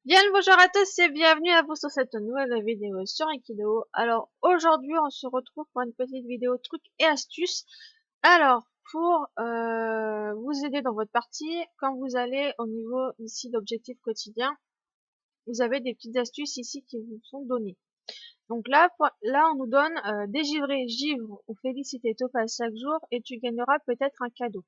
Bien le bonjour à tous et bienvenue à vous sur cette nouvelle vidéo sur Aikido. Alors aujourd'hui on se retrouve pour une petite vidéo trucs et astuces. Alors pour vous aider dans votre partie, quand vous allez au niveau ici d'objectifs quotidiens, vous avez des petites astuces ici qui vous sont données. Donc là on nous donne dégivrer, givre ou féliciter Topaz chaque jour et tu gagneras peut-être un cadeau.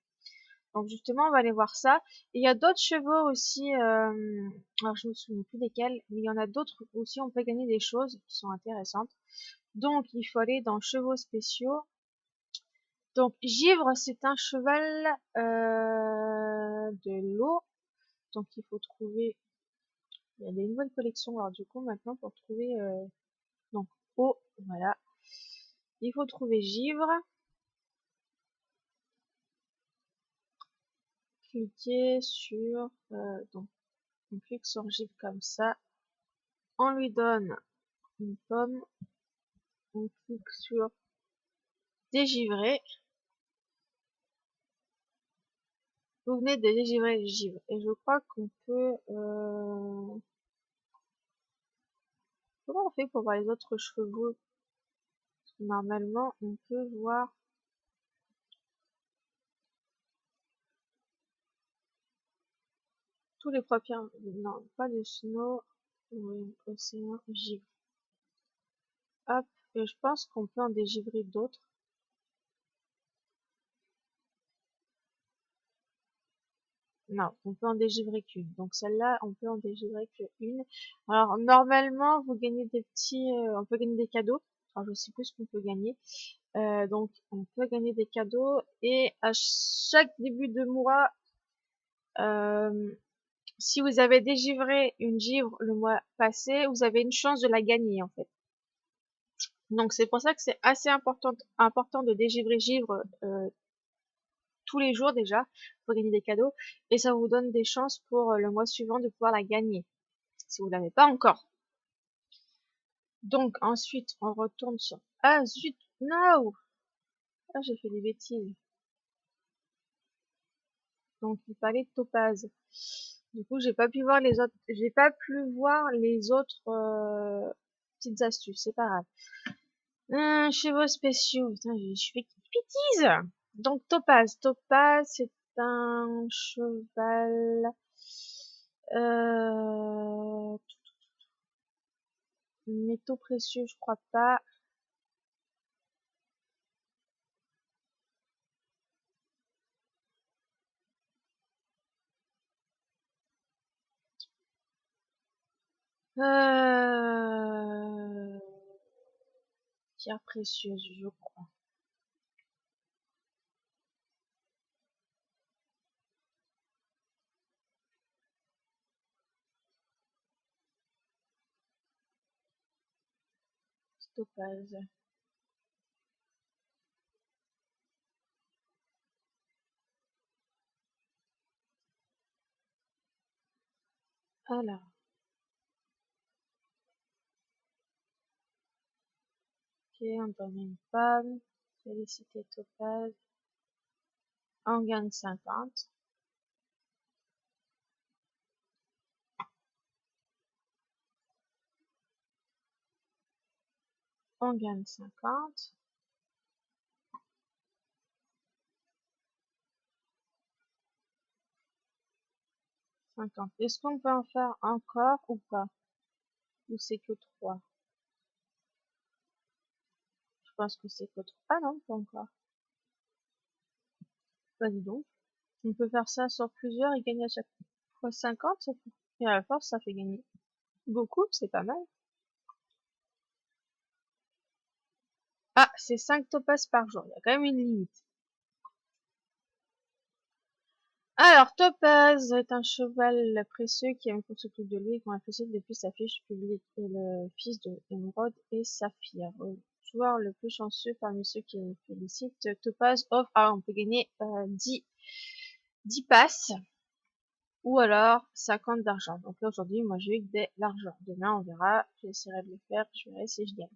Donc justement, on va aller voir ça. Et il y a d'autres chevaux aussi, alors je me souviens plus desquels, mais il y en a d'autres aussi, on peut gagner des choses qui sont intéressantes. Donc il faut aller dans chevaux spéciaux. Donc Givre, c'est un cheval de l'eau. Donc il faut trouver, il y a des nouvelles collections, alors du coup maintenant pour trouver, donc eau, voilà. Il faut trouver Givre, cliquer sur, donc on clique sur Givre comme ça, on lui donne une pomme, on clique sur dégivrer. Vous venez de dégivrer le givre. Et je crois qu'on peut... Comment on fait pour voir les autres chevaux? Parce que normalement, on peut voir tous les premiers... Non, pas de snow. Oui, océan, givre. Hop. Et je pense qu'on peut en dégivrer d'autres. Non, on peut en dégivrer qu'une. Donc celle-là, on peut en dégivrer qu'une. Alors normalement, vous gagnez des petits... on peut gagner des cadeaux. Alors je sais plus ce qu'on peut gagner. Donc on peut gagner des cadeaux. Et à chaque début de mois, si vous avez dégivré une givre le mois passé, vous avez une chance de la gagner en fait. Donc c'est pour ça que c'est assez important de dégivrer givre tous les jours déjà pour gagner des cadeaux et ça vous donne des chances pour le mois suivant de pouvoir la gagner si vous l'avez pas encore. Donc ensuite on retourne sur ah zut no ah j'ai fait des bêtises. Donc il fallait de topaz. Du coup j'ai pas pu voir les autres, j'ai pas pu voir les autres petites astuces, c'est pas grave. Chevaux spéciaux. Putain, je fais une bêtise. Donc Topaz. Topaz, c'est un cheval. Euh, Métaux précieux, je crois pas. Euh, Pierre précieuse, je crois. Topaz. Alors, ok, on donne une pomme. Félicité Topaz. On gagne 50. On gagne 50. 50. Est-ce qu'on peut en faire encore ou pas? Ou c'est que 3? Je pense que c'est que 3. Ah non, pas encore. Bah dis donc. On peut faire ça sur plusieurs et gagner à chaque fois 50, ça fait... Et à la force, ça fait gagner beaucoup, c'est pas mal. Ah, c'est 5 topaz par jour, il y a quand même une limite. Alors, Topaz est un cheval précieux qui aime qu'on s'occupe de lui et qu'on apprécie depuis sa fiche publique et le fils de Émeraude et Saphir. Au joueur le plus chanceux parmi ceux qui le félicitent, Topaz offre, ah, on peut gagner 10 passes ou alors 50 d'argent. Donc là, aujourd'hui, moi, j'ai eu que de l'argent. Demain, on verra. J'essaierai de le faire. Je verrai si je gagne.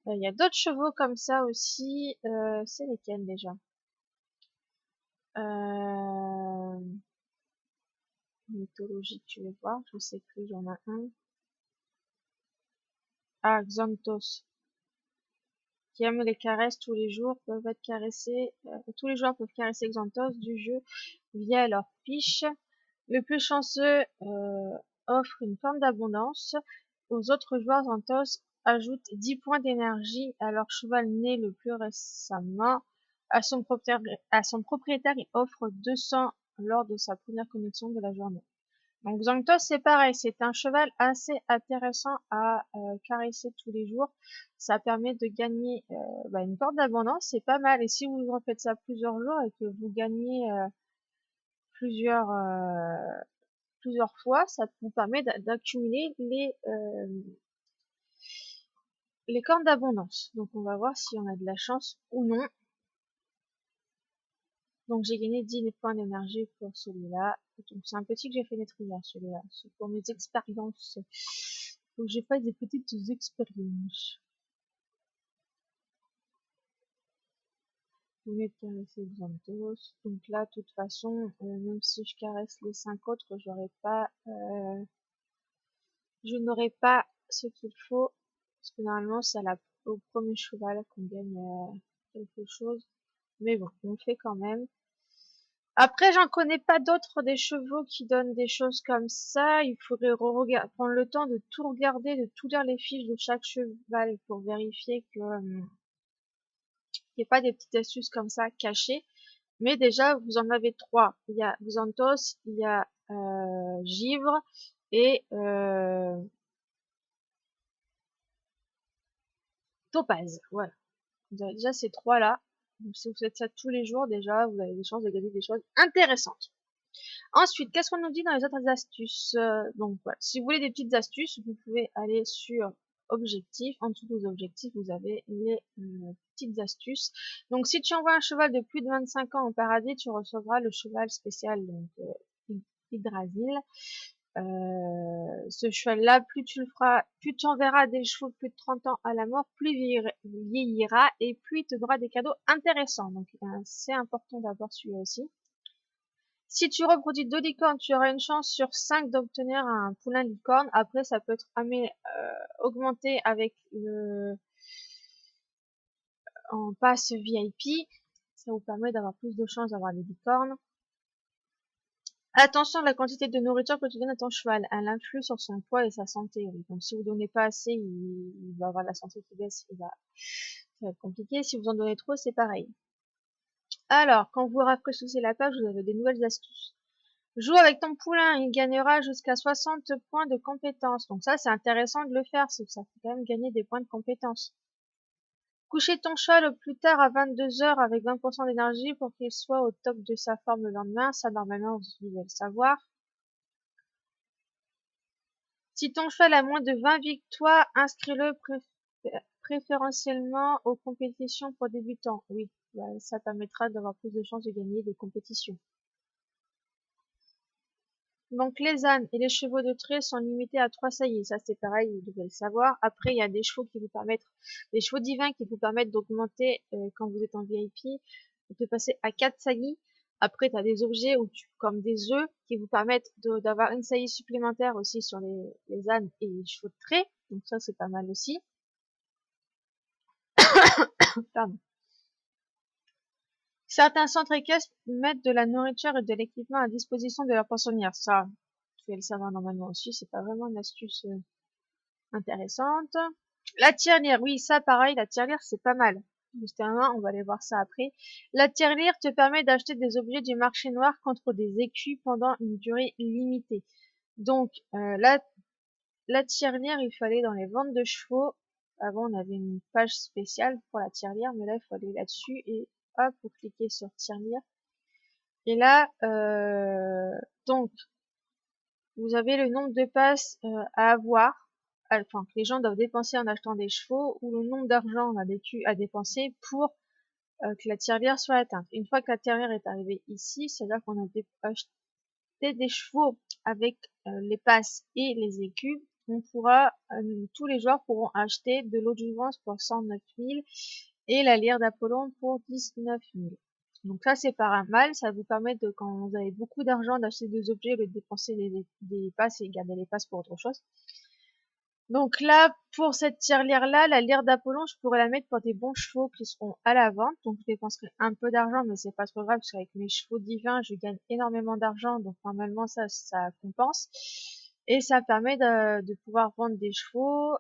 Il y a d'autres chevaux comme ça aussi. C'est lesquels déjà? mythologique, tu veux voir, je sais plus, j'en ai un. Ah, Xanthos, qui aime les caresses tous les jours, peuvent être caressés, tous les joueurs peuvent caresser Xanthos du jeu via leur fiche. Le plus chanceux offre une forme d'abondance. Aux autres joueurs, Xanthos ajoute 10 points d'énergie à leur cheval né le plus récemment. À son propriétaire, il offre 200 lors de sa première connexion de la journée. Donc Xanthos, c'est pareil, c'est un cheval assez intéressant à caresser tous les jours. Ça permet de gagner une porte d'abondance, c'est pas mal. Et si vous refaites ça plusieurs jours et que vous gagnez plusieurs plusieurs fois, ça vous permet d'accumuler les cornes d'abondance. Donc on va voir si on a de la chance ou non. Donc j'ai gagné 10 points d'énergie pour celui-là. Donc c'est un petit que j'ai fait naître hier, celui-là. C'est pour mes expériences. Donc j'ai fait des petites expériences. Vous venez de caresser Xanthos. Donc là, de toute façon, même si je caresse les 5 autres, je n'aurai pas ce qu'il faut. Parce que normalement, c'est au premier cheval qu'on gagne quelque chose. Mais bon, on le fait quand même. Après, j'en connais pas d'autres des chevaux qui donnent des choses comme ça. Il faudrait prendre le temps de tout regarder, de tout lire les fiches de chaque cheval pour vérifier que qu'il n'y ait pas des petites astuces comme ça cachées. Mais déjà, vous en avez trois. Il y a Xanthos, il y a Givre et Topaz. Voilà. Vous avez déjà ces trois-là. Donc, si vous faites ça tous les jours, déjà, vous avez des chances de gagner des choses intéressantes. Ensuite, qu'est-ce qu'on nous dit dans les autres astuces? Donc, voilà. Si vous voulez des petites astuces, vous pouvez aller sur objectifs. En dessous des objectifs, vous avez les petites astuces. Donc, si tu envoies un cheval de plus de 25 ans au paradis, tu recevras le cheval spécial, donc Yggdrasil. Ce cheval-là, plus tu le feras, plus tu enverras des chevaux de plus de 30 ans à la mort, plus vieillira et plus il te donnera des cadeaux intéressants. Donc, c'est important d'avoir celui-là aussi. Si tu reproduis 2 licornes, tu auras une chance sur 5 d'obtenir un poulain licorne. Après, ça peut être augmenté avec en passe VIP. Ça vous permet d'avoir plus de chances d'avoir des licornes. Attention, la quantité de nourriture que tu donnes à ton cheval, elle influe sur son poids et sa santé. Donc si vous donnez pas assez, il va avoir la santé qui baisse, ça va être compliqué. Si vous en donnez trop, c'est pareil. Alors, quand vous rafraîchissez la page, vous avez des nouvelles astuces. Joue avec ton poulain, il gagnera jusqu'à 60 points de compétence. Donc ça, c'est intéressant de le faire, ça fait quand même gagner des points de compétence. Coucher ton cheval au plus tard à 22 heures avec 20% d'énergie pour qu'il soit au top de sa forme le lendemain. Ça, normalement, vous devez le savoir. Si ton cheval a moins de 20 victoires, inscris-le préférentiellement aux compétitions pour débutants. Oui, ça permettra d'avoir plus de chances de gagner des compétitions. Donc les ânes et les chevaux de trait sont limités à 3 saillies. Ça c'est pareil, vous devez le savoir. Après, il y a des chevaux des chevaux divins qui vous permettent d'augmenter quand vous êtes en VIP, de passer à 4 saillies. Après, tu as des objets comme des œufs qui vous permettent d'avoir une saillie supplémentaire aussi sur les ânes et les chevaux de trait. Donc ça, c'est pas mal aussi. Pardon. Certains centres équestres mettent de la nourriture et de l'équipement à disposition de leurs pensionnaires. Ça, tu vas le savoir normalement aussi, c'est pas vraiment une astuce intéressante. La tirelire, oui, ça pareil, la tirelire c'est pas mal. Justement, on va aller voir ça après. La tirelire te permet d'acheter des objets du marché noir contre des écus pendant une durée limitée. Donc, la tirelire, il fallait dans les ventes de chevaux. Avant, on avait une page spéciale pour la tirelire, mais là, il faut aller là-dessus et hop, vous cliquez sur tirelire. Et là, donc, vous avez le nombre de passes à avoir, enfin, que les gens doivent dépenser en achetant des chevaux, ou le nombre d'argent à dépenser pour que la tirelire soit atteinte. Une fois que la tirelire est arrivée ici, c'est-à-dire qu'on a acheté des chevaux avec les passes et les écus, tous les joueurs pourront acheter de l'eau de jouvence pour 109 000 et la lyre d'Apollon pour 19 000. Donc ça, c'est pas un mal, ça vous permet de, quand vous avez beaucoup d'argent, d'acheter des objets, de dépenser des passes et garder les passes pour autre chose. Donc là, pour cette tirelire-là, la lyre d'Apollon, je pourrais la mettre pour des bons chevaux qui seront à la vente. Donc je dépenserai un peu d'argent, mais c'est pas trop grave, parce qu'avec mes chevaux divins, je gagne énormément d'argent, donc normalement ça compense. Et ça permet de pouvoir vendre des chevaux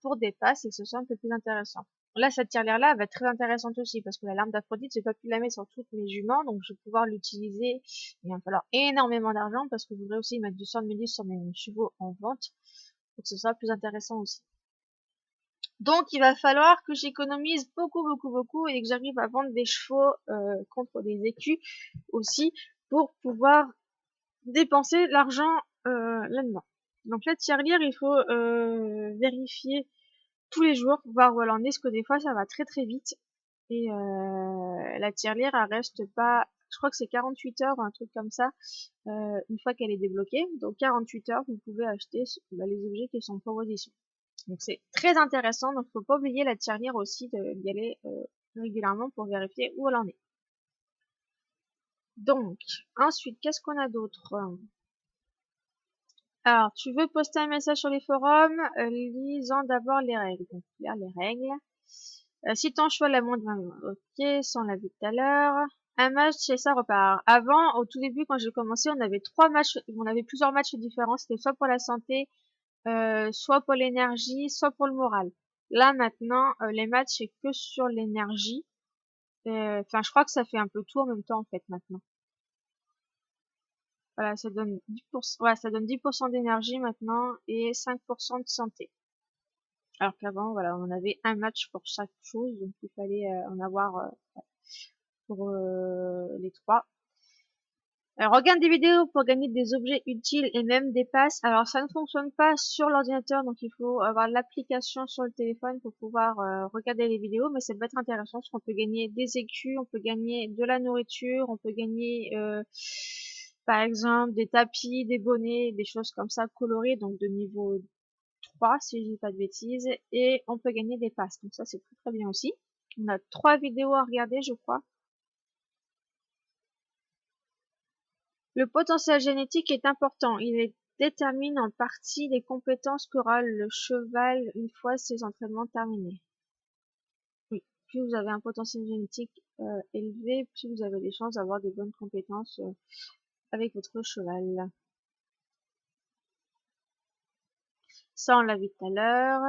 pour des passes et que ce soit un peu plus intéressant. Là, cette tirelire-là, elle va être très intéressante aussi, parce que la larme d'Aphrodite, j'ai pas pu la mettre sur toutes mes juments, donc je vais pouvoir l'utiliser. Il va me falloir énormément d'argent, parce que je voudrais aussi mettre du sang de Méduse sur mes chevaux en vente pour que ce soit plus intéressant aussi. Donc il va falloir que j'économise beaucoup et que j'arrive à vendre des chevaux contre des écus aussi pour pouvoir dépenser l'argent là-dedans. Donc la tirelire, il faut vérifier tous les jours, voir où elle en est, parce que des fois ça va très vite. Et la tirelire, elle reste pas, je crois que c'est 48 heures, un truc comme ça, une fois qu'elle est débloquée. Donc 48 heures, vous pouvez acheter les objets qui sont en proposition. Donc c'est très intéressant, donc faut pas oublier la tirelire aussi d'y aller régulièrement pour vérifier où elle en est. Donc, ensuite, qu'est-ce qu'on a d'autre? Alors, tu veux poster un message sur les forums, lisant d'abord les règles. Donc, lire les règles. Si ton choix la montre, ok, ça on l'a vu tout à l'heure. Un match, chez ça repart. Avant, au tout début, quand j'ai commencé, on avait on avait plusieurs matchs différents. C'était soit pour la santé, soit pour l'énergie, soit pour le moral. Là maintenant, les matchs c'est que sur l'énergie. Enfin, je crois que ça fait un peu tout en même temps en fait maintenant. Voilà, ça donne 10%, ouais, ça donne 10% d'énergie maintenant et 5% de santé. Alors qu'avant, voilà, on avait un match pour chaque chose, donc il fallait en avoir pour les trois. Regarde des vidéos pour gagner des objets utiles et même des passes. Alors ça ne fonctionne pas sur l'ordinateur, donc il faut avoir l'application sur le téléphone pour pouvoir regarder les vidéos, mais ça peut être intéressant parce qu'on peut gagner des écus, on peut gagner de la nourriture, on peut gagner par exemple des tapis, des bonnets, des choses comme ça colorées, donc de niveau 3 si je dis pas de bêtises, et on peut gagner des passes, donc ça c'est très bien aussi. On a 3 vidéos à regarder je crois. Le potentiel génétique est important, il détermine en partie les compétences qu'aura le cheval une fois ses entraînements terminés. Oui, plus vous avez un potentiel génétique élevé, plus vous avez des chances d'avoir des bonnes compétences avec votre cheval. Ça, on l'a vu tout à l'heure.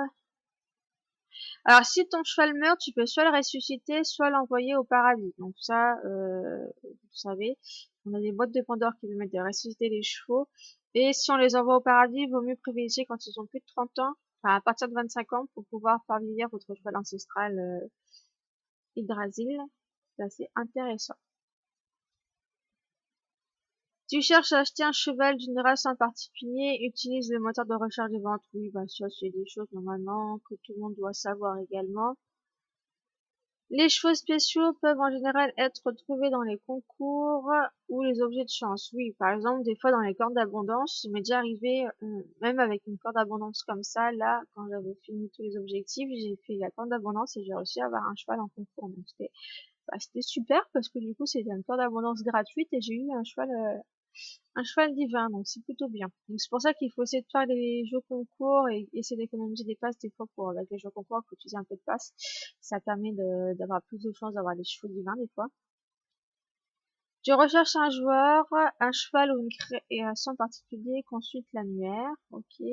Alors, si ton cheval meurt, tu peux soit le ressusciter, soit l'envoyer au paradis. Donc ça, vous savez, on a des boîtes de Pandore qui permettent de ressusciter les chevaux. Et si on les envoie au paradis, il vaut mieux privilégier quand ils ont plus de 30 ans, enfin à partir de 25 ans, pour pouvoir faire vieillir votre cheval ancestral Yggdrasil. C'est assez intéressant. Tu cherches à acheter un cheval d'une race en particulier, utilise le moteur de recherche de vente. Oui, bah ça c'est des choses normalement que tout le monde doit savoir également. Les chevaux spéciaux peuvent en général être trouvés dans les concours ou les objets de chance. Oui, par exemple, des fois dans les cordes d'abondance, il m'est déjà arrivé, même avec une corde d'abondance comme ça, là, quand j'avais fini tous les objectifs, j'ai fait la corde d'abondance et j'ai réussi à avoir un cheval en concours. Donc c'était super parce que du coup c'était une corde d'abondance gratuite et j'ai eu un cheval divin, donc c'est plutôt bien. Donc c'est pour ça qu'il faut essayer de faire des jeux concours et essayer d'économiser des passes des fois pour avec les jeux concours, il faut utiliser un peu de passes. Ça permet d'avoir plus de chances d'avoir des chevaux divins des fois. Tu recherches un joueur, un cheval ou une création particulière, consulte l'annuaire, ok.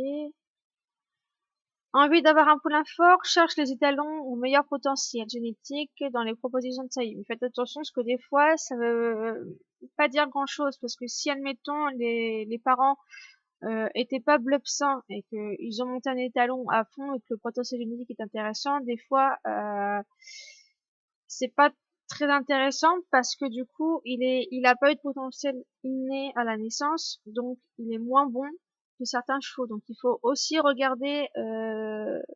Envie d'avoir un poulain fort, cherche les étalons au meilleur potentiel génétique dans les propositions de taille. Mais faites attention parce que des fois, ça veut pas dire grand chose parce que si, admettons, les parents étaient pas bluffsants et qu'ils ont monté un étalon à fond et que le potentiel génétique est intéressant, des fois, c'est pas très intéressant parce que du coup, il a pas eu de potentiel inné à la naissance, donc il est moins bon que certains chevaux. Donc il faut aussi regarder,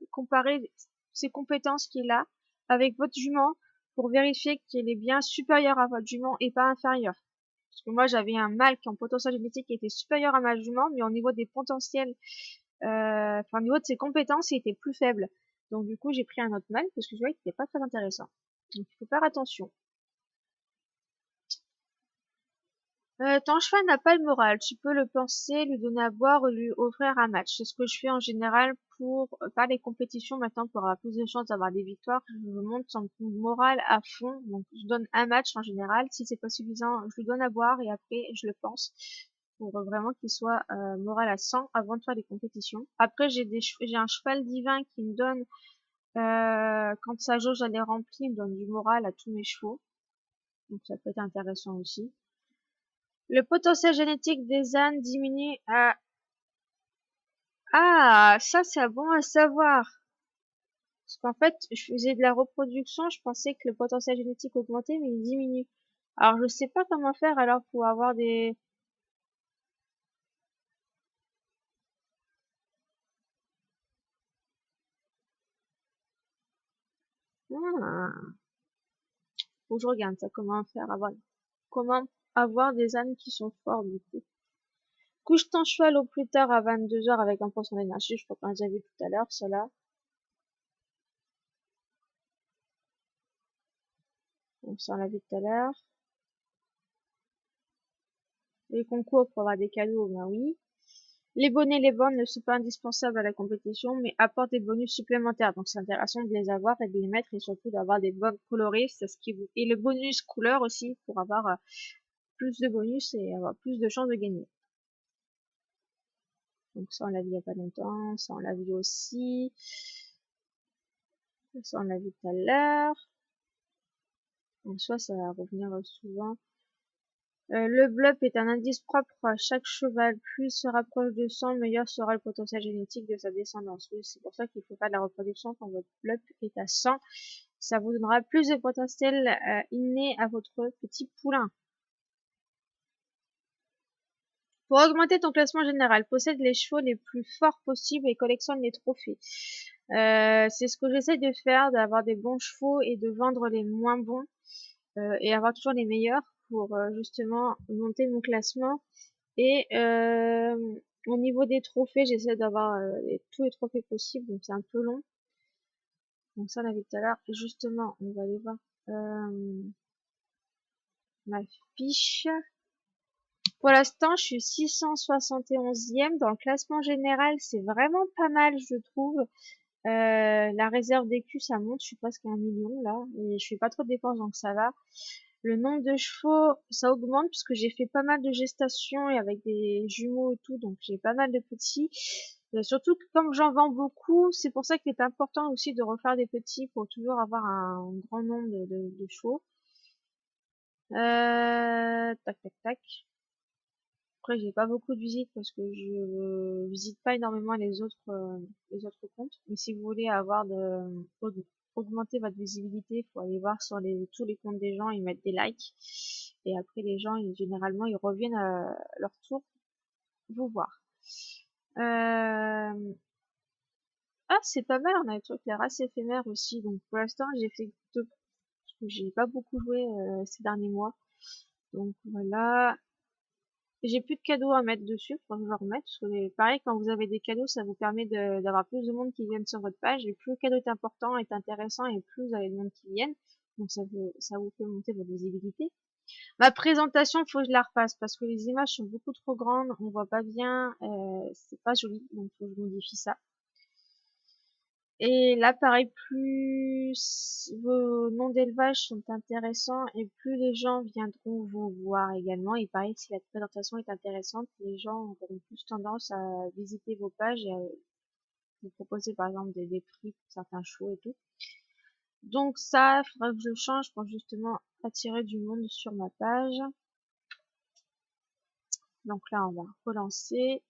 comparer ses compétences qu'il a avec votre jument pour vérifier qu'il est bien supérieur à votre jument et pas inférieur. Parce que moi j'avais un mâle qui en potentiel génétique qui était supérieur à ma jument, mais au niveau des potentiels, enfin au niveau de ses compétences, il était plus faible. Donc du coup j'ai pris un autre mâle parce que je voyais qu'il était pas très intéressant. Donc il faut faire attention. Ton cheval n'a pas le moral. Tu peux le penser, lui donner à boire ou lui offrir un match. C'est ce que je fais en général pour pas les compétitions maintenant pour avoir plus de chances d'avoir des victoires. Je monte son moral à fond. Donc je donne un match en général. Si c'est pas suffisant, je lui donne à boire et après je le pense pour vraiment qu'il soit moral à 100 avant de faire les compétitions. Après j'ai un cheval divin qui me donne quand sa jauge elle est remplie, il me donne du moral à tous mes chevaux. Donc ça peut être intéressant aussi. Le potentiel génétique des ânes diminue à... Ah, ça c'est bon à savoir. Parce qu'en fait, je faisais de la reproduction, je pensais que le potentiel génétique augmentait, mais il diminue. Alors je sais pas comment faire alors pour avoir des... Ah, faut que je regarde ça, comment avoir des ânes qui sont forts du coup. Couche ton cheval au plus tard à 22 heures avec 1% d'énergie, je crois qu'on l'a déjà vu tout à l'heure, cela. Donc ça on l'a vu tout à l'heure. Les concours pour avoir des cadeaux, ben oui. Les bonnets et les bandes ne sont pas indispensables à la compétition, mais apportent des bonus supplémentaires. Donc c'est intéressant de les avoir et de les mettre et surtout d'avoir des bandes colorées. C'est ce qui vous... Et le bonus couleur aussi pour avoir plus de bonus et avoir plus de chances de gagner. Donc ça on l'a vu il y a pas longtemps, ça on l'a vu aussi. Ça on l'a vu tout à l'heure. En soi ça va revenir souvent. Le bluff est un indice propre à chaque cheval. Plus il se rapproche de 100, meilleur sera le potentiel génétique de sa descendance. Oui, c'est pour ça qu'il faut faire de la reproduction quand votre bluff est à 100. Ça vous donnera plus de potentiel inné à votre petit poulain. Pour augmenter ton classement général, possède les chevaux les plus forts possibles et collectionne les trophées. C'est ce que j'essaie de faire, d'avoir des bons chevaux et de vendre les moins bons et avoir toujours les meilleurs pour justement monter mon classement. Et au niveau des trophées, j'essaie d'avoir tous les trophées possibles, donc c'est un peu long. Donc ça, on a vu tout à l'heure. Justement, on va aller voir ma fiche. Pour l'instant, je suis 671e. Dans le classement général, c'est vraiment pas mal, je trouve. La réserve d'écus, ça monte. Je suis presque à 1 million là. Et je fais pas trop de dépenses, donc ça va. Le nombre de chevaux, ça augmente puisque j'ai fait pas mal de gestations et avec des jumeaux et tout, donc j'ai pas mal de petits. Surtout que comme j'en vends beaucoup, c'est pour ça qu'il est important aussi de refaire des petits pour toujours avoir un grand nombre de chevaux. Tac, tac, tac. Après, j'ai pas beaucoup de visites parce que je visite pas énormément les autres comptes. Mais si vous voulez augmenter votre visibilité, il faut aller voir sur tous les comptes des gens, ils mettent des likes. Et après, les gens, généralement, ils reviennent à leur tour vous voir. Ah, c'est pas mal, on a des trucs, les races éphémères aussi. Donc, pour l'instant, j'ai fait deux, parce que j'ai pas beaucoup joué ces derniers mois. Donc, voilà. J'ai plus de cadeaux à mettre dessus, faut que je le remette, parce que pareil, quand vous avez des cadeaux, ça vous permet d'avoir plus de monde qui viennent sur votre page, et plus le cadeau est important, est intéressant, et plus vous avez de monde qui viennent, donc ça vous fait monter votre visibilité. Ma présentation, faut que je la repasse, parce que les images sont beaucoup trop grandes, on voit pas bien, c'est pas joli, donc faut que je modifie ça. Et là, pareil, plus vos noms d'élevage sont intéressants et plus les gens viendront vous voir également. Et pareil, si la présentation est intéressante, les gens auront plus tendance à visiter vos pages et à vous proposer par exemple des prix pour certains chevaux et tout. Donc ça, il faudra que je change pour justement attirer du monde sur ma page. Donc là, on va relancer.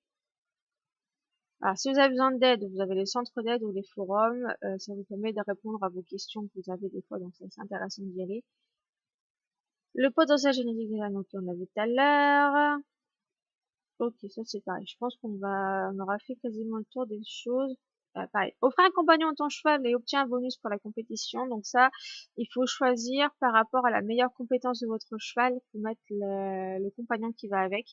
Alors, si vous avez besoin d'aide, vous avez les centres d'aide ou les forums. Ça vous permet de répondre à vos questions que vous avez des fois, donc c'est intéressant d'y aller. Le potentiel génétique des anneaux, on l'a vu tout à l'heure. Ok, ça c'est pareil. Je pense on aura fait quasiment le tour des choses. Pareil. Offre un compagnon à ton cheval et obtiens un bonus pour la compétition. Donc ça, il faut choisir par rapport à la meilleure compétence de votre cheval. Il faut mettre le compagnon qui va avec.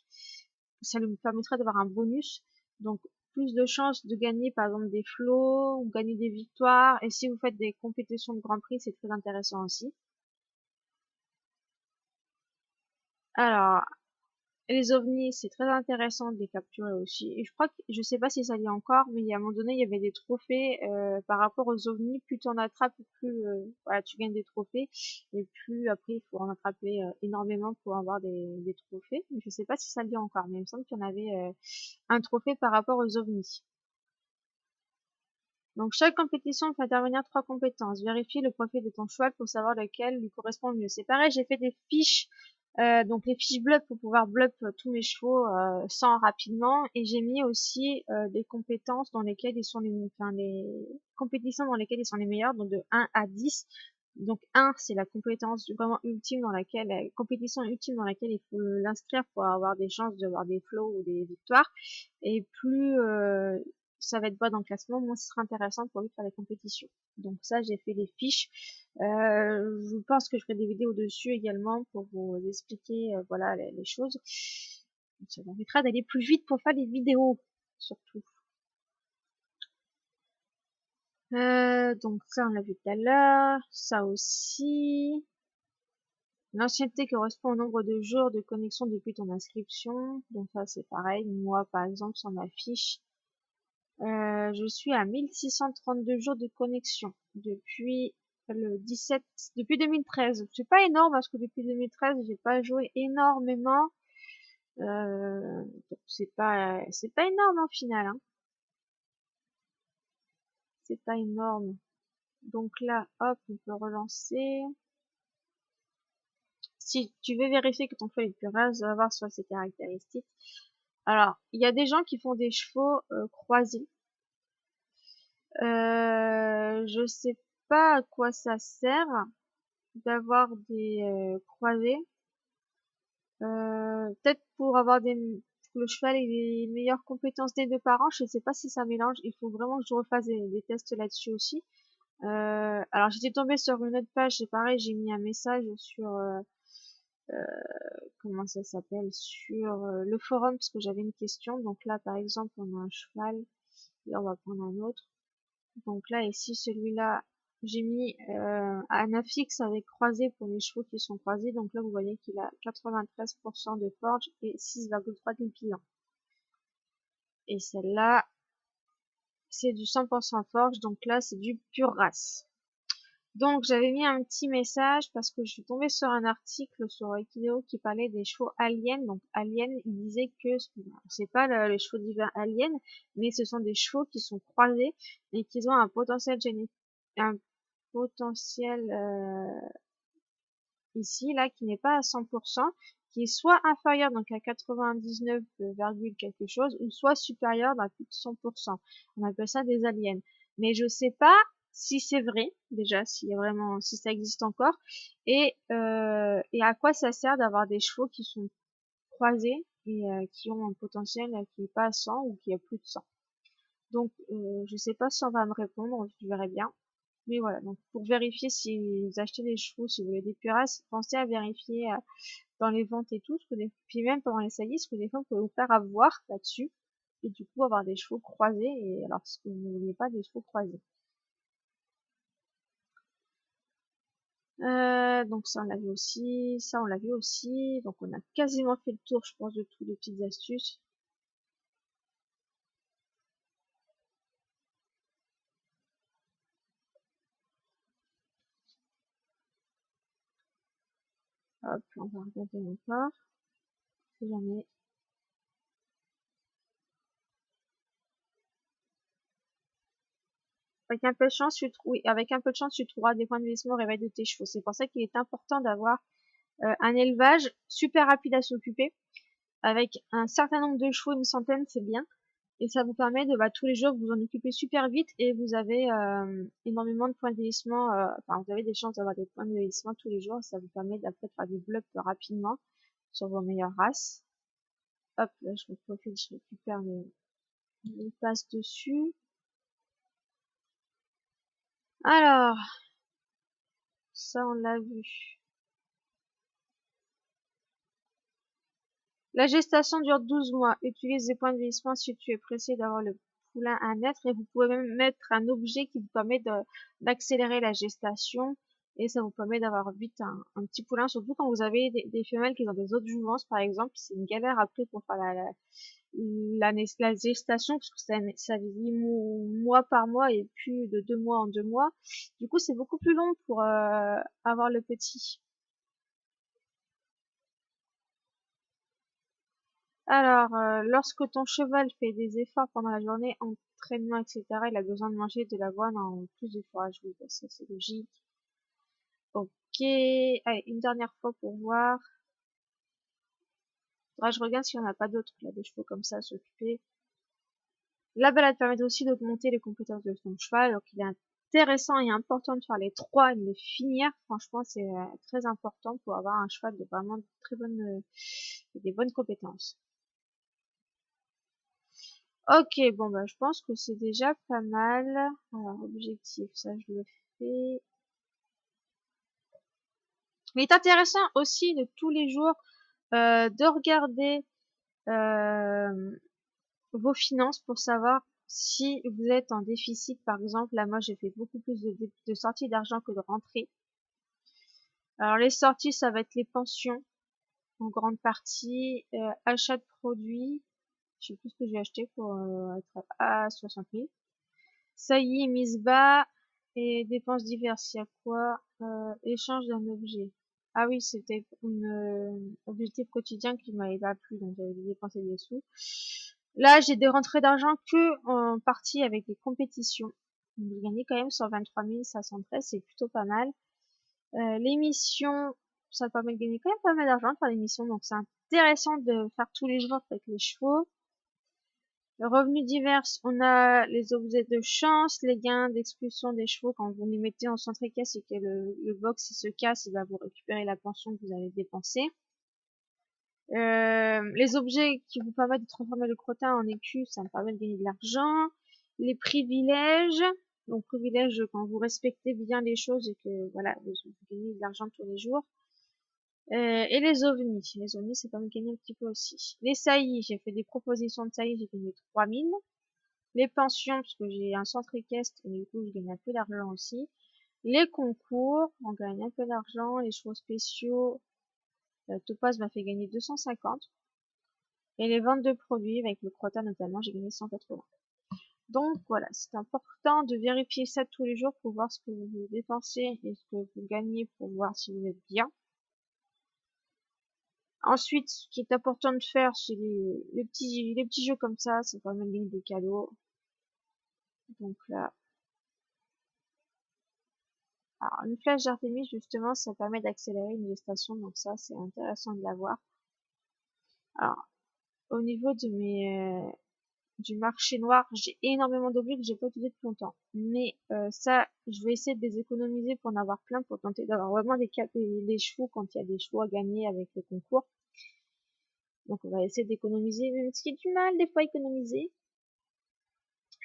Ça lui permettra d'avoir un bonus. Donc plus de chances de gagner par exemple des flots ou gagner des victoires. Et si vous faites des compétitions de Grand Prix, c'est très intéressant aussi. Alors, Les ovnis, c'est très intéressant de les capturer aussi. Et je crois que, je sais pas si ça y est encore, mais il y a un moment donné, il y avait des trophées par rapport aux ovnis. Plus tu en attrapes, plus voilà, tu gagnes des trophées. Et plus après, il faut en attraper énormément pour avoir des trophées. Mais je sais pas si ça y est encore, mais il me semble qu'il y en avait un trophée par rapport aux ovnis. Donc chaque compétition fait intervenir 3 compétences. Vérifier le profil de ton cheval pour savoir lequel lui correspond le mieux. C'est pareil, j'ai fait des fiches, donc les fiches bluff pour pouvoir bluff tous mes chevaux sans rapidement. Et j'ai mis aussi des compétences dans lesquelles ils sont enfin les compétitions dans lesquelles ils sont les meilleurs, donc de 1 à 10. Donc 1, c'est la compétence vraiment ultime dans laquelle, la compétition ultime dans laquelle il faut l'inscrire pour avoir des chances d'avoir des flots ou des victoires. Et plus ça va être bas dans le classement, moins ce sera intéressant pour lui de faire les compétitions. Donc ça, j'ai fait les fiches. Je pense que je ferai des vidéos dessus également pour vous expliquer voilà les choses. Ça permettra d'aller plus vite pour faire les vidéos, surtout. Donc ça, on l'a vu tout à l'heure. Ça aussi. L'ancienneté correspond au nombre de jours de connexion depuis ton inscription. Donc ça, c'est pareil. Moi, par exemple, sur ma fiche, je suis à 1632 jours de connexion depuis le 17, depuis 2013. C'est pas énorme parce que depuis 2013, j'ai pas joué énormément. Donc c'est pas énorme en final, hein. C'est pas énorme. Donc là, hop, on peut relancer. Si tu veux vérifier que ton cheval est plus rase, va voir sur ses caractéristiques. Alors, il y a des gens qui font des chevaux croisés. Je sais pas à quoi ça sert d'avoir des croisés. Peut-être pour avoir que le cheval ait les meilleures compétences des deux parents. Je ne sais pas si ça mélange. Il faut vraiment que je refasse des tests là-dessus aussi. Alors j'étais tombée sur une autre page, c'est pareil, j'ai mis un message sur comment ça s'appelle, sur le forum parce que j'avais une question. Donc là par exemple on a un cheval, et on va prendre un autre. Donc là ici celui-là, j'ai mis un affixe avec croisé pour les chevaux qui sont croisés. Donc là vous voyez qu'il a 93% de forge et 6,3 de bilan. Et celle-là c'est du 100% forge, donc là c'est du pur race. Donc j'avais mis un petit message parce que je suis tombée sur un article sur Wikideo qui parlait des chevaux aliens. Donc aliens, il disait que c'est pas les chevaux divins aliens, mais ce sont des chevaux qui sont croisés et qui ont un potentiel ici là qui n'est pas à 100%, qui est soit inférieur donc à 99, quelque chose, ou soit supérieur à plus de 100%. On appelle ça des aliens. Mais je sais pas si c'est vrai déjà, si ça existe encore, et à quoi ça sert d'avoir des chevaux qui sont croisés et qui ont un potentiel qui est pas à 100 ou qui a plus de 100. Donc je sais pas si on va me répondre, je verrai bien. Mais voilà, donc pour vérifier si vous achetez des chevaux, si vous voulez des cuirasses, pensez à vérifier dans les ventes et tout, puis même pendant les saillies, parce que des fois vous pouvez vous faire avoir là-dessus, et du coup avoir des chevaux croisés, et alors ce que vous ne voulez pas des chevaux croisés. Donc ça on l'a vu aussi, ça on l'a vu aussi, donc on a quasiment fait le tour je pense de toutes les petites astuces. Hop, on va regarder encore, si jamais. Avec un peu de chance, oui, avec un peu de chance, tu trouveras des points de vieillissement au réveil de tes chevaux. C'est pour ça qu'il est important d'avoir un élevage super rapide à s'occuper. Avec un certain nombre de chevaux, une centaine, c'est bien. Et ça vous permet de tous les jours vous en occuper super vite et vous avez énormément de points de vieillissement. Enfin, vous avez des chances d'avoir des points de vieillissement tous les jours. Ça vous permet d'après de faire des bluffs rapidement sur vos meilleures races. Hop, là je profite, je récupère les passes dessus. Alors, ça on l'a vu. La gestation dure 12 mois. Utilise des points de vieillissement si tu es pressé d'avoir le poulain à naître et vous pouvez même mettre un objet qui vous permet d'accélérer la gestation. et ça vous permet d'avoir vite un petit poulain, surtout quand vous avez des femelles qui ont des autres jouvences par exemple. C'est une galère après pour faire la gestation, parce que ça vieillit mois par mois et plus de 2 mois en 2 mois. Du coup, c'est beaucoup plus long pour avoir le petit. Alors, lorsque ton cheval fait des efforts pendant la journée, entraînement, etc., il a besoin de manger de l'avoine en plus du fourrage. Oui, bah, ça c'est logique. Ok, allez, une dernière fois pour voir. Je regarde s'il n'y en a pas d'autres, là, des chevaux comme ça à s'occuper. La balade permet aussi d'augmenter les compétences de ton cheval, donc il est intéressant et important de faire les 3 et de les finir. Franchement, c'est très important pour avoir un cheval de vraiment très bonnes, des bonnes compétences. Ok, bon bah je pense que c'est déjà pas mal. Alors objectif, ça je le fais. Il est intéressant aussi de tous les jours de regarder vos finances pour savoir si vous êtes en déficit. Par exemple, là moi j'ai fait beaucoup plus de sorties d'argent que de rentrées. Alors les sorties, ça va être les pensions en grande partie, achat de produits. Je sais plus ce que j'ai acheté pour être à 60 000. Ça y est, mise bas et dépenses diverses. Il y a quoi? Échange d'un objet. Ah oui, c'était un objectif quotidien qui m'avait pas plu, donc j'avais dépensé des sous. Là, j'ai des rentrées d'argent que en partie avec les compétitions. J'ai gagné quand même 123 513, c'est plutôt pas mal. L'émission, ça permet de gagner quand même pas mal d'argent de faire l'émission, donc c'est intéressant de faire tous les jours avec les chevaux. Le revenu divers, on a les objets de chance, les gains d'expulsion des chevaux quand vous les mettez en centre caisse et que le box il se casse, il va vous récupérer la pension que vous avez dépensée. Les objets qui vous permettent de transformer le crottin en écu, ça me permet de gagner de l'argent. Les privilèges, donc privilèges quand vous respectez bien les choses et que voilà, vous gagnez de l'argent tous les jours. Et les ovnis. Les ovnis, c'est quand même gagner un petit peu aussi. Les saillies, j'ai fait des propositions de saillies, j'ai gagné 3000. Les pensions, parce que j'ai un centre équestre, et du coup, je gagne un peu d'argent aussi. Les concours, on gagne un peu d'argent. Les choix spéciaux, Topaz m'a fait gagner 250. Et les ventes de produits, avec le crottin notamment, j'ai gagné 180. Donc voilà, c'est important de vérifier ça tous les jours pour voir ce que vous dépensez et ce que vous gagnez pour voir si vous êtes bien. Ensuite, ce qui est important de faire, c'est les petits jeux comme ça permet de gagner des cadeaux. Donc là, alors une flèche d'Artémis, justement, ça permet d'accélérer une gestation, donc ça, c'est intéressant de l'avoir. Alors, au niveau de du marché noir, j'ai énormément d'objets que j'ai pas utilisé depuis longtemps. Mais ça, je vais essayer de les économiser pour en avoir plein, pour tenter d'avoir vraiment des chevaux quand il y a des chevaux à gagner avec les concours. Donc on va essayer d'économiser, même s'il y a du mal des fois à économiser.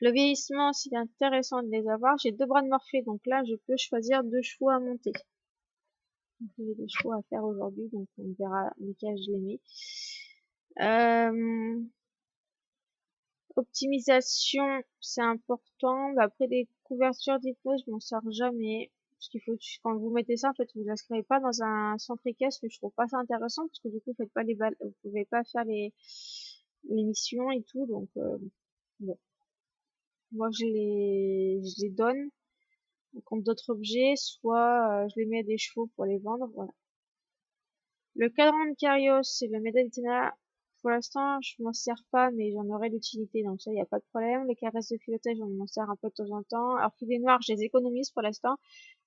Le vieillissement, c'est intéressant de les avoir. J'ai 2 bras de Morphée, donc là, je peux choisir 2 chevaux à monter. J'ai des chevaux à faire aujourd'hui, donc on verra lesquels je les mets. Optimisation, c'est important. Après, les couvertures d'hypnose, je m'en sers jamais. Parce qu'il faut, quand vous mettez ça, en fait, vous inscrivez pas dans un centre équestre, mais je trouve pas ça intéressant, parce que du coup, vous faites pas les balles, vous pouvez pas faire les missions et tout, donc, bon. Moi, je les donne contre d'autres objets, soit je les mets à des chevaux pour les vendre, voilà. Le cadran de Kyrios, c'est le médaille d'Itena. Pour l'instant, je m'en sers pas, mais j'en aurai l'utilité, donc ça, il n'y a pas de problème. Les caresses de filetage, on m'en sert un peu de temps en temps. Alors qu'il est noir, je les économise pour l'instant.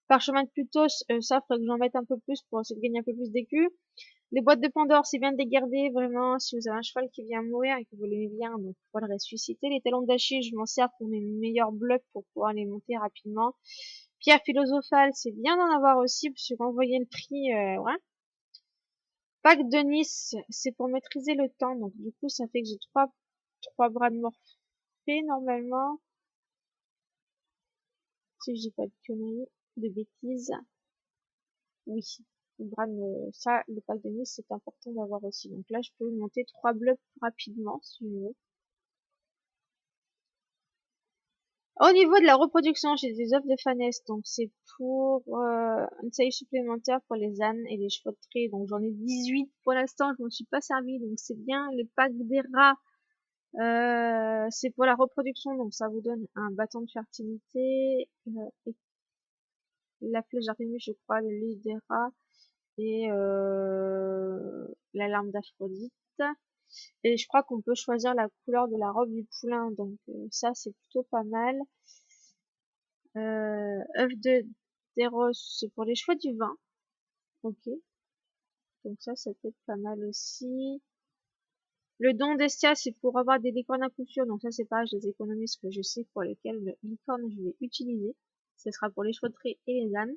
Parchemin de Plutos, ça, faudrait que j'en mette un peu plus pour essayer de gagner un peu plus d'écus. Les boîtes de Pandore, c'est bien de les garder, vraiment, si vous avez un cheval qui vient mourir et que vous l'aimez bien, donc faut le ressusciter. Les talons d'Achille, je m'en sers pour mes meilleurs blocs pour pouvoir les monter rapidement. Pierre philosophale, c'est bien d'en avoir aussi, parce que quand vous voyez le prix, ouais. Pack de Nice, c'est pour maîtriser le temps, donc du coup, ça fait que j'ai trois bras de Morphée, normalement. Si je dis pas de conneries, de bêtises. Oui, ça, le pack de Nice, c'est important d'avoir aussi. Donc là, je peux monter 3 blocs rapidement, si je veux. Au niveau de la reproduction, j'ai des œufs de fanesse, donc c'est pour une taille supplémentaire pour les ânes et les chevaux de trait. Donc j'en ai 18 pour l'instant, je m'en suis pas servi, donc c'est bien. Les packs des rats, c'est pour la reproduction, donc ça vous donne un bâton de fertilité, et la flèche d'Artémis, je crois, le lys des rats et la larme d'Aphrodite. Et je crois qu'on peut choisir la couleur de la robe du poulain, donc ça c'est plutôt pas mal. œuf de d'Eros, c'est pour les choix du vin. Ok, donc ça peut être pas mal aussi. Le don d'Estia, c'est pour avoir des licornes à couture, donc ça c'est pareil, je les économise, que je sais pour lesquelles le licorne je vais utiliser. Ce sera pour les chevaux de trait et les ânes.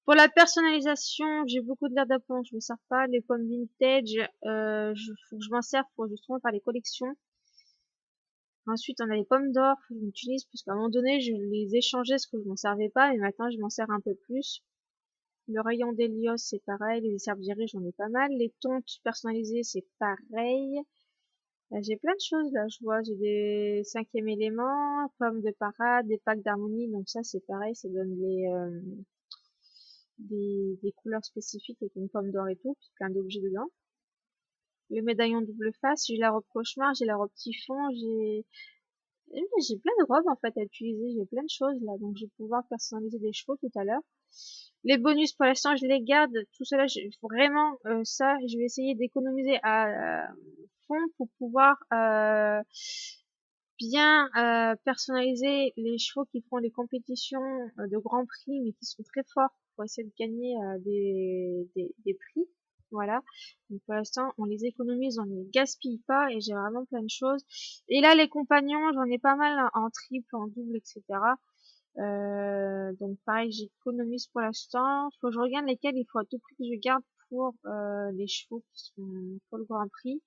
Pour la personnalisation, j'ai beaucoup de l'air d'apprendre, je me sers pas. Les pommes vintage, faut que je m'en sers pour justement faire les collections. Ensuite, on a les pommes d'or, que j'utilise, puisqu'à un moment donné, je les échangeais parce que je m'en servais pas, et maintenant je m'en sers un peu plus. Le rayon d'Hélios, c'est pareil. Les herbes virées, j'en ai pas mal. Les tontes personnalisées, c'est pareil. J'ai plein de choses là, je vois. J'ai des cinquièmes éléments, pommes de parade, des packs d'harmonie. Donc ça, c'est pareil, ça donne des couleurs spécifiques avec une pomme d'or et tout, puis plein d'objets dedans. Le médaillon double face, j'ai la robe cauchemar, j'ai la robe typhon, j'ai plein de robes en fait à utiliser, j'ai plein de choses là, donc je vais pouvoir personnaliser des chevaux tout à l'heure. Les bonus pour l'instant je les garde, tout cela vraiment ça je vais essayer d'économiser à fond pour pouvoir bien personnaliser les chevaux qui font les compétitions de Grand Prix mais qui sont très forts pour essayer de gagner des prix. Voilà. Donc pour l'instant, on les économise, on les gaspille pas et j'ai vraiment plein de choses. Et là, les compagnons, j'en ai pas mal en triple, en double, etc. Donc pareil, j'économise pour l'instant. Faut que je regarde lesquels il faut à tout prix que je garde pour les chevaux qui sont pour le Grand Prix.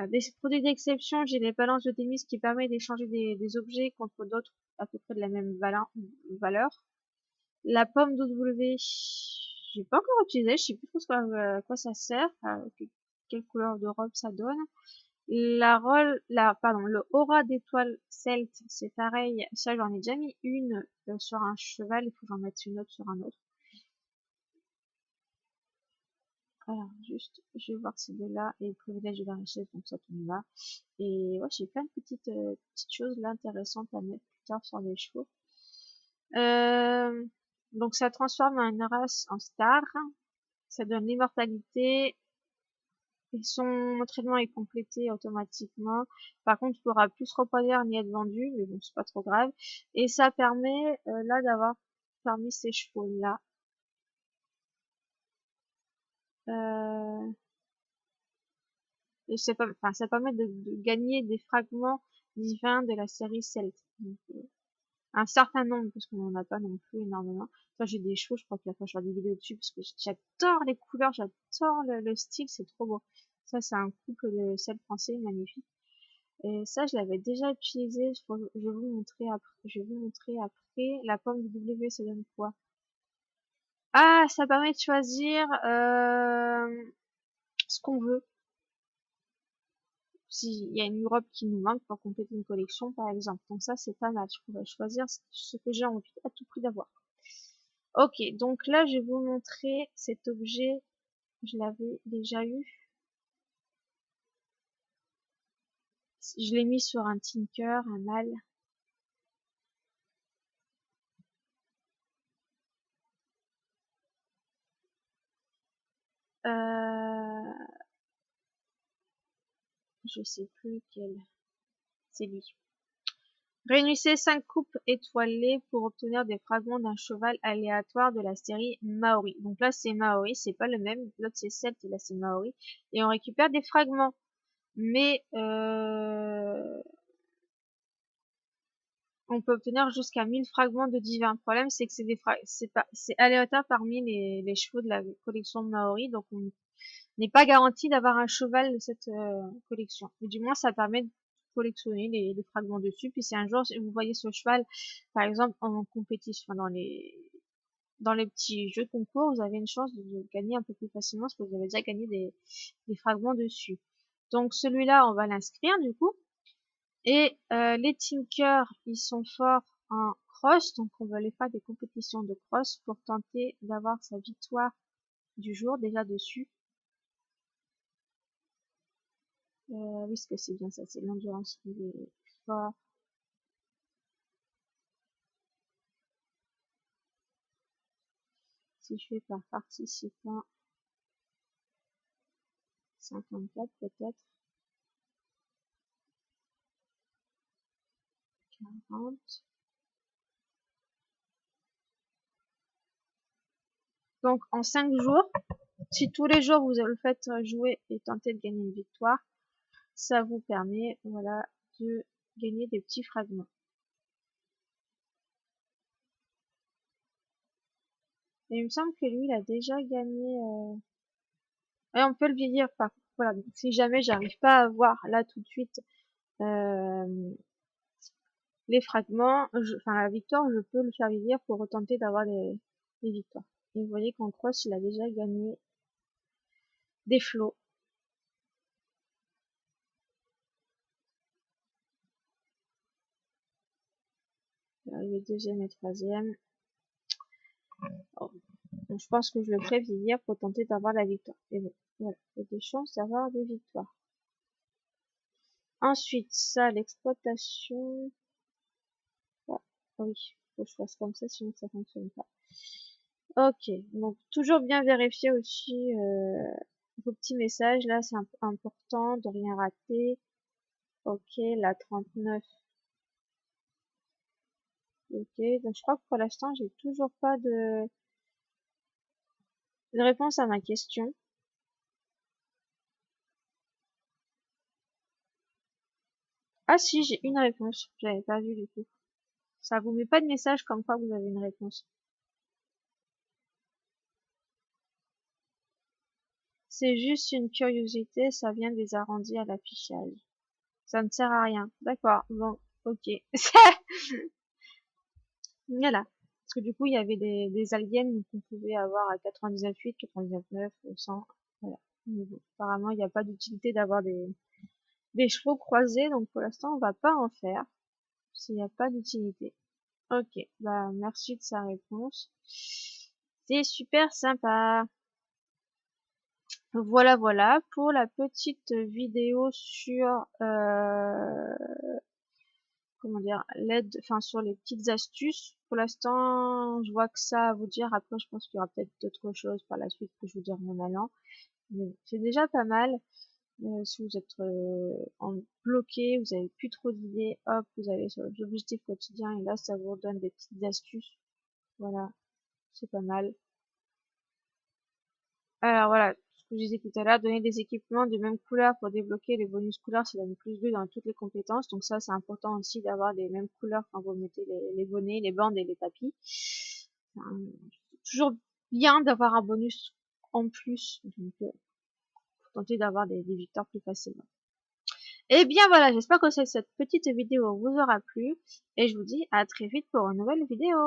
Des produits d'exception, j'ai les balances de Thémis qui permettent d'échanger des objets contre d'autres à peu près de la même valeur. La pomme d'OW, j'ai pas encore utilisé, je sais plus trop à quoi ça sert, quelle couleur de robe ça donne. Le aura d'étoile celte, c'est pareil, ça j'en ai déjà mis une sur un cheval, il faut que j'en mette une autre sur un autre. Alors juste, je vais voir ces deux-là et le privilège de la richesse, donc ça tombe là. Et ouais, j'ai plein de petites choses là intéressantes à mettre plus tard sur les chevaux. Donc ça transforme une race en star, ça donne l'immortalité, et son entraînement est complété automatiquement. Par contre, il pourra plus se reproduire ni être vendu, mais bon, c'est pas trop grave. Et ça permet là d'avoir parmi ces chevaux là et ça permet de gagner des fragments divins de la série Celt. Donc, un certain nombre, parce qu'on n'en a pas non plus énormément. Toi, j'ai des chevaux, je crois qu'il va falloir faire des vidéos dessus, parce que j'adore les couleurs, j'adore le style, c'est trop beau. Ça, c'est un couple de sel français, magnifique. Et ça, je l'avais déjà utilisé, je vais vous montrer après. Je vais vous montrer après. La pomme de W, ça donne quoi? Ah, ça permet de choisir ce qu'on veut. S'il y a une robe qui nous manque pour compléter une collection, par exemple. Donc ça, c'est pas mal. Je pourrais choisir ce que j'ai envie à tout prix d'avoir. Ok, donc là, je vais vous montrer cet objet. Je l'avais déjà eu. Je l'ai mis sur un Tinker, un mâle. Je sais plus lequel. C'est lui. Réunissez 5 coupes étoilées pour obtenir des fragments d'un cheval aléatoire de la série Maori. Donc là, c'est Maori, c'est pas le même. L'autre, c'est Celt et là, c'est Maori. Et on récupère des fragments. Mais on peut obtenir jusqu'à 1000 fragments de divin. Le problème, c'est que c'est aléatoire parmi les chevaux de la collection Maori. Donc on n'est pas garanti d'avoir un cheval de cette collection. Mais du moins, ça permet de collectionner les fragments dessus. Puis si un jour vous voyez ce cheval, par exemple, en compétition, dans les petits jeux de concours, vous avez une chance de gagner un peu plus facilement parce que vous avez déjà gagné des fragments dessus. Donc celui-là, on va l'inscrire du coup. Et les Tinkers, ils sont forts en cross, donc on va aller faire des compétitions de cross pour tenter d'avoir sa victoire du jour déjà dessus. Oui, ce que c'est bien ça, c'est l'endurance qui est fort. Si je fais par participant, 54 peut-être, 40. Donc en 5 jours, si tous les jours vous le faites jouer et tenter de gagner une victoire, ça vous permet, voilà, de gagner des petits fragments. Et il me semble que lui, il a déjà gagné. Et on peut le vieillir par. Voilà, donc si jamais j'arrive pas à voir là tout de suite les fragments, enfin la victoire, je peux le faire vieillir pour retenter d'avoir des victoires. Et vous voyez qu'en cross, il a déjà gagné des flots. Le deuxième et troisième. Oh. Donc, je pense que je le ferai vieillir pour tenter d'avoir la victoire. Et bon, voilà, il y a des chances d'avoir des victoires. Ensuite, ça, l'exploitation. Ah, oui, faut que je fasse comme ça, sinon ça fonctionne pas. Ok, donc toujours bien vérifier aussi vos petits messages. Là, c'est important de rien rater. Ok, la 39. Ok, donc je crois que pour l'instant, j'ai toujours pas de réponse à ma question. Ah si, j'ai une réponse. J'avais pas vu du coup. Ça vous met pas de message comme quoi vous avez une réponse. C'est juste une curiosité, ça vient des arrondis à l'affichage. Ça ne sert à rien. D'accord, bon, ok. Voilà. Parce que du coup, il y avait des aliens qu'on pouvait avoir à 99,8, 99,9, 100. Voilà. Mais bon, apparemment, il n'y a pas d'utilité d'avoir des chevaux croisés, donc pour l'instant, on va pas en faire. S'il n'y a pas d'utilité. Ok, bah merci de sa réponse. C'est super sympa. Voilà, voilà pour la petite vidéo sur comment dire, l'aide, enfin sur les petites astuces. Pour l'instant, je vois que ça à vous dire. Après, je pense qu'il y aura peut-être d'autres choses par la suite que je vous dirai en allant. Mais c'est déjà pas mal. Si vous êtes bloqué, vous avez plus trop d'idées, hop, vous allez sur les objectifs quotidiens et là, ça vous donne des petites astuces. Voilà, c'est pas mal. Alors voilà, ce que je disais tout à l'heure, donner des équipements de même couleur pour débloquer les bonus couleurs, ça donne plus 2 dans toutes les compétences. Donc ça, c'est important aussi d'avoir les mêmes couleurs quand vous mettez les bonnets, les bandes et les tapis. Enfin, toujours bien d'avoir un bonus en plus, donc pour tenter d'avoir des victoires plus facilement. Et bien voilà, j'espère que cette petite vidéo vous aura plu et je vous dis à très vite pour une nouvelle vidéo.